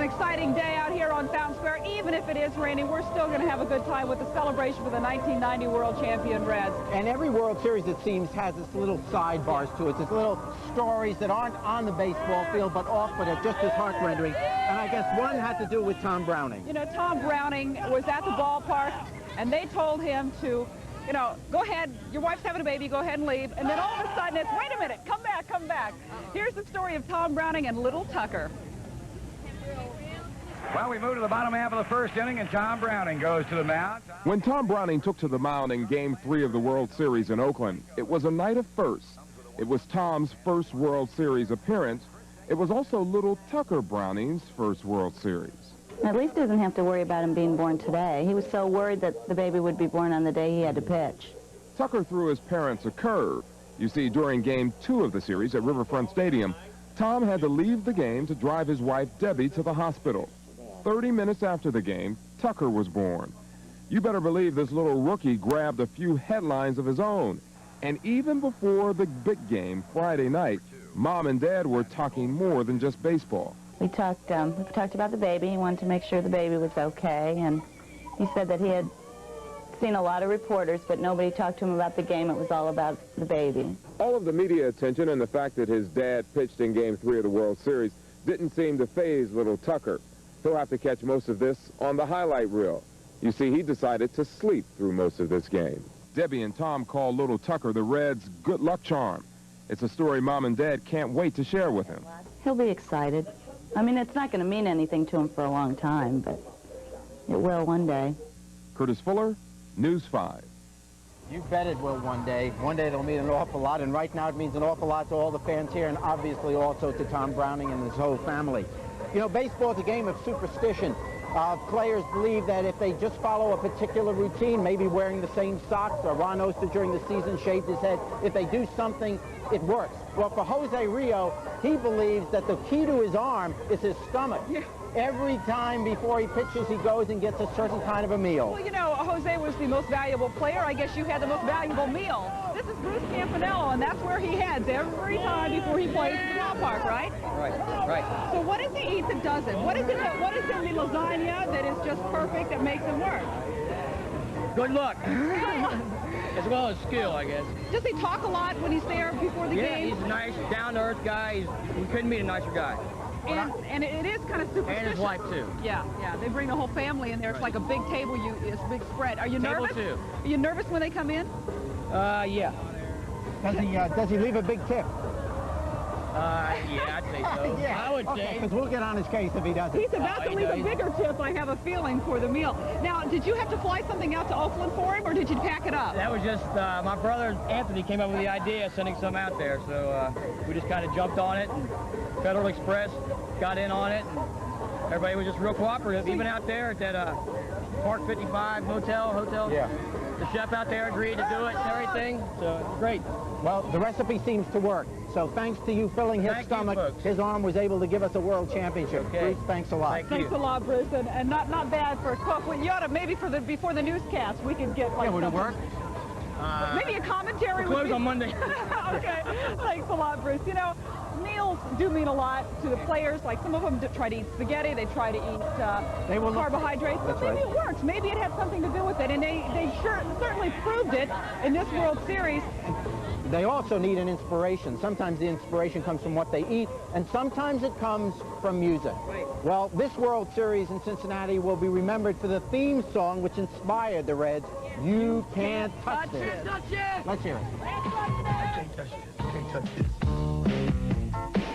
an exciting day out here on Fountain Square. Even if it is raining, we're still going to have a good time with the celebration for the 1990 World Champion Reds. And every World Series, it seems, has its little sidebars to it. It's little stories that aren't on the baseball field, but off, but are just as heart-rendering. And I guess one had to do with Tom Browning. You know, Tom Browning was at the ballpark, and they told him to, you know, go ahead, your wife's having a baby, go ahead and leave. And then all of a sudden it's, wait a minute, come back, come back. Here's the story of Tom Browning and little Tucker. Well, we move to the bottom half of the first inning, and Tom Browning goes to the mound. When Tom Browning took to the mound in Game 3 of the World Series in Oakland, it was a night of firsts. It was Tom's first World Series appearance. It was also little Tucker Browning's first World Series. At least he doesn't have to worry about him being born today. He was so worried that the baby would be born on the day he had to pitch. Tucker threw his parents a curve. You see, during Game 2 of the series at Riverfront Stadium, Tom had to leave the game to drive his wife Debbie to the hospital. 30 minutes after the game, Tucker was born. You better believe this little rookie grabbed a few headlines of his own. And even before the big game Friday night, Mom and Dad were talking more than just baseball. We talked about the baby. He wanted to make sure the baby was okay, and he said that he had seen a lot of reporters, but nobody talked to him about the game. It was all about the baby. All of the media attention and the fact that his dad pitched in Game 3 of the World Series didn't seem to faze little Tucker. He'll have to catch most of this on the highlight reel. You see, he decided to sleep through most of this game. Debbie and Tom call little Tucker the Reds' good luck charm. It's a story Mom and Dad can't wait to share with him. He'll be excited. I mean, it's not going to mean anything to him for a long time, but it will one day. Courtis Fuller, News 5. You bet it will one day. One day it'll mean an awful lot, and right now it means an awful lot to all the fans here, and obviously also to Tom Browning and his whole family. You know, baseball is a game of superstition. Players believe that if they just follow a particular routine, maybe wearing the same socks, or Ron Oster during the season shaved his head, if they do something, it works. Well, for Jose Rijo, he believes that the key to his arm is his stomach. Yeah. Every time before he pitches, he goes and gets a certain kind of a meal. Well, you know, Jose was the most valuable player. I guess you had the most valuable meal. This is Bruce Campanello, and that's where he heads every time before he plays the ballpark, right? Right. So what does he eat that does it? What is in the lasagna that is just perfect that makes him work? Good luck. As well as skill, I guess. Does he talk a lot when he's there before the game? Yeah, he's a nice, down-to-earth guy. We couldn't meet a nicer guy. And it is kind of superstitious. And his wife, too. Yeah. They bring the whole family in there. It's like a big table. It's a big spread. Are you nervous? Table 2. Are you nervous when they come in? Yeah. Does he leave a big tip? Yeah, I'd say so. Yeah. I would say. Because we'll get on his case if he doesn't. He's about to leave a bigger tip, I have a feeling, for the meal. Now, did you have to fly something out to Oakland for him, or did you pack it up? That was just, my brother Anthony came up with the idea of sending some out there, so we just kind of jumped on it, and Federal Express got in on it, and everybody was just real cooperative. Even out there at that Park 55 hotel. Yeah. The chef out there agreed to do it and everything, so it's great. Well, the recipe seems to work. So thanks to you filling his stomach, his arm was able to give us a world championship. Okay. Bruce, thanks a lot. Thanks a lot, Bruce, and not bad for a cook. Well, you ought to, maybe before the newscast, we could get like. Yeah, would it work? Maybe a commentary. We'll close on Monday. Okay, thanks a lot, Bruce. You know, meals do mean a lot to the players. Like some of them try to eat spaghetti, they try to eat carbohydrates, but maybe it works. Maybe it had something to do with it, and they certainly proved it in this World Series. They also need an inspiration. Sometimes the inspiration comes from what they eat, and sometimes it comes from music. Right. Well, this World Series in Cincinnati will be remembered for the theme song which inspired the Reds, You Can't Touch This. Touch it! Let's hear it. I can't touch this. I can't touch this.